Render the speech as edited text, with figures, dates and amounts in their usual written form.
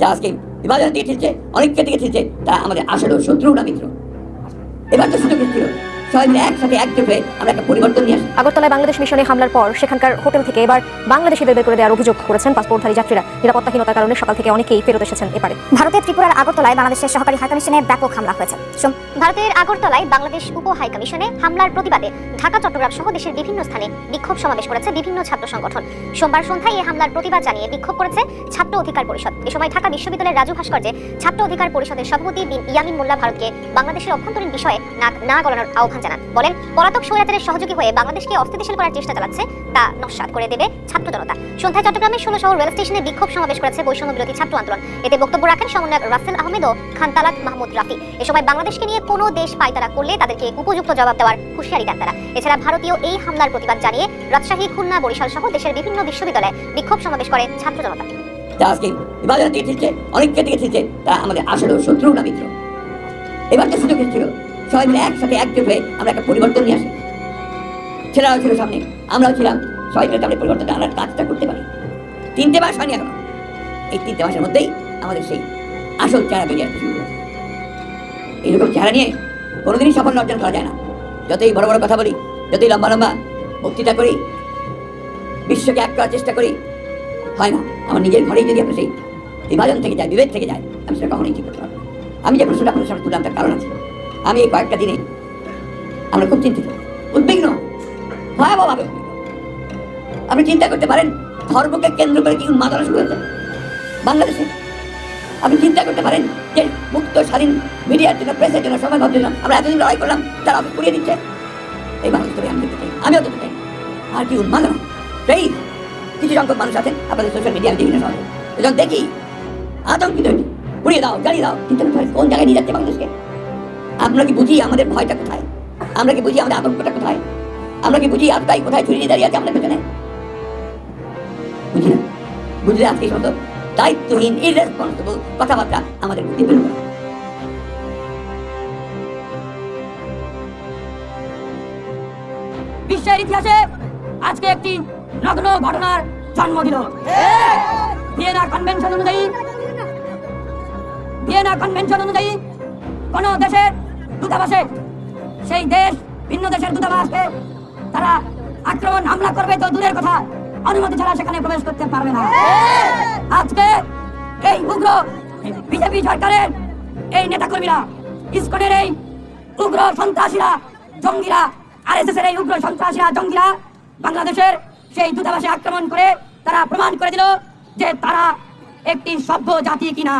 যা আজকে বিভাজন দিয়ে ঠেলছে, অনেককে দিকে ঠেলছে, তা আমাদের আসলে শত্রু না মিত্র। এবার তো সুযোগ ছিল সবাই মিলে একসাথে একজোট হয়ে আমরা একটা পরিবর্তন নিয়ে আসি। আগরতলায় বাংলাদেশ মিশনে হামলার পর সেখানকার হোটেল থেকে এবার বাংলাদেশিদের বের করে দেওয়ার অভিযোগ করেছেন পাসপোর্টধারী যাত্রীরা। নিরাপত্তাহীনতার কারণে সকাল থেকে অনেকেই ফেরত এসেছেন এপারে। ভারতের ত্রিপুরার আগরতলায় বাংলাদেশের সহকারী হাইকমিশনে ব্যাপক হামলা হয়েছে। ভারতের আগরতলায় বাংলাদেশ উপ হাইকমিশনে হামলার প্রতিবাদে ঢাকা, চট্টগ্রাম সহ দেশের বিভিন্ন স্থানে বিক্ষোভ সমাবেশ করেছে বিভিন্ন ছাত্র সংগঠন। সোমবার সন্ধ্যায় এই হামলার প্রতিবাদ জানিয়ে বিক্ষোভ করেছে ছাত্র অধিকার পরিষদ। এ সময় ঢাকা বিশ্ববিদ্যালয়ের রাজু ভাস্কর্যে ছাত্র অধিকার পরিষদের সভাপতি ইয়ামিন মোল্লা ভারতকে বাংলাদেশের অভ্যন্তরীণ বিষয়ে নাক না গলানোর আহ্বান জানান। বলেন, পলাতক স্বৈরাচারের সহযোগী হয়ে বাংলাদেশকে অস্থিতিশীল করার চেষ্টা চালাচ্ছে, তা নস্যাৎ করে দেবে ছাত্র জনতা। সন্ধ্যায় চট্টগ্রামের ১৬ শহর রেল স্টেশনে বিক্ষোভ সমাবেশ করেছে বৈষম্য বিরোধী ছাত্র আন্দোলন। এতে বক্তব্য রাখেন সমন্বয়ক রাসেল আহমেদ ও খানতালাত মাহমুদ রাফি। এ সময় বাংলাদেশকে নিয়ে কোনো দেশ পায়তারা করলে তাদেরকে উপযুক্ত জবাব দেওয়ার হুঁশিয়ারি দেন তারা। এছাড়া ভারতীয় এই হামলার প্রতিবাদ জানিয়ে রাজশাহী, খুলনা, বরিশাল সহ দেশের বিভিন্ন বিশ্ববিদ্যালয়ে বিক্ষোভ সমাবেশ করে ছাত্র জনতা। যা আজকে বিভাজন দিয়ে ঠেলছে, অনেককে দিকে ঠেলছে, তা আমাদের আসলে শত্রু না মিত্র। এবার তো সুযোগ ছিল সবাই মিলে একসাথে একজোট হয়ে আমরা একটা পরিবর্তন নিয়ে আসি। ছেলেরাও ছিল সামনে, আমরাও ছিলাম, সবাই মিলে আমরা পরিবর্তনটা আনার কাজটা করতে পারি। 3টে মাস হয়নি এখনো, এই 3টে মাসের মধ্যেই আমাদের সেই আসল চেহারা বেরিয়ে আসতে শুরু করেছে। এইরকম চেহারা নিয়ে কোনোদিনই সাফল্য অর্জন করা যায় না। যতই বড় বড় কথা বলি, যতই লম্বা লম্বা বক্তৃতা করি, বিশ্বকে এক করার চেষ্টা করি, হয় না। আমার নিজের ঘরেই যদি আমরা সেই বিভাজন থেকে যায়, বিভেদ থেকে যায়, আমি সেটা কখনোই ঠিক করতে পারবো না। আমি যে প্রশ্নটা আপনার সামনে তুললাম তার কারণ আছে। আমি এই কয়েকটা দিনে আমরা খুব চিন্তিত, উদ্বিগ্ন, ভয়াবহভাবে উদ্বিগ্ন। আপনি চিন্তা করতে পারেন ধর্মকে কেন্দ্র করে কি উন্মাদনা শুরু হয়েছে বাংলাদেশে। আপনি চিন্তা করতে পারেন যে মুক্ত স্বাধীন মিডিয়ার জন্য, প্রেসের জন্য, সমাজের জন্য আমরা এতদিন লড়াই করলাম, তারা অফিস করিয়ে দিচ্ছে। এই বাংলাদেশ আমি দেখতে চাই, আমিও দেখতে চাই। আর কি উন্মাদনা! সেই কিছু সংখ্যক মানুষ আছেন আপনাদের সোশ্যাল মিডিয়ায় বিভিন্ন সমাজে, যখন দেখি আতঙ্কিত হই, পুড়িয়ে দাও, জ্বালিয়ে দাও। চিন্তা করতে হয় কোন জায়গায় নিয়ে যাচ্ছে বাংলাদেশকে। আমরা কি বুঝি আমাদের ভয়টা কোথায়? আমরা কি বুঝি আমাদের আতঙ্কটা কোথায়? আমরা কি বুঝি আত্মাই কোথায় ছড়িয়ে দাঁড়িয়ে আছে আমাদের পেছনে? বুঝি না। বুঝলে আজকে এই সমস্ত দায়িত্বহীন ইররেসপন্সিবল কথাবার্তা আমাদের বুদ্ধি বেরোবে। বিশ্বের ইতিহাসে আজকে একটি নগ্ন ঘটনার জন্ম দিল। ভিয়েনা কনভেনশন অনুযায়ী কোন দেশের দূতাবাসে, সেই দেশ ভিন্ন দেশের দূতাবাসকে তারা আক্রমণ হামলা করবে তো দূরের কথা, অনুমতি ছাড়া সেখানে প্রবেশ করতে পারবে না। আজকে এই উগ্র বিজেপি সরকারের এই নেতাকর্মীরা, ইসকনের এই উগ্র সন্ত্রাসীরা, জঙ্গিরা, আরএসএস এর এই উগ্র সন্ত্রাসীরা, জঙ্গিরা বাংলাদেশের সেই দূতাবাসে আক্রমণ করে তারা প্রমাণ করে দিল যে তারা একটি সভ্য জাতি কিনা।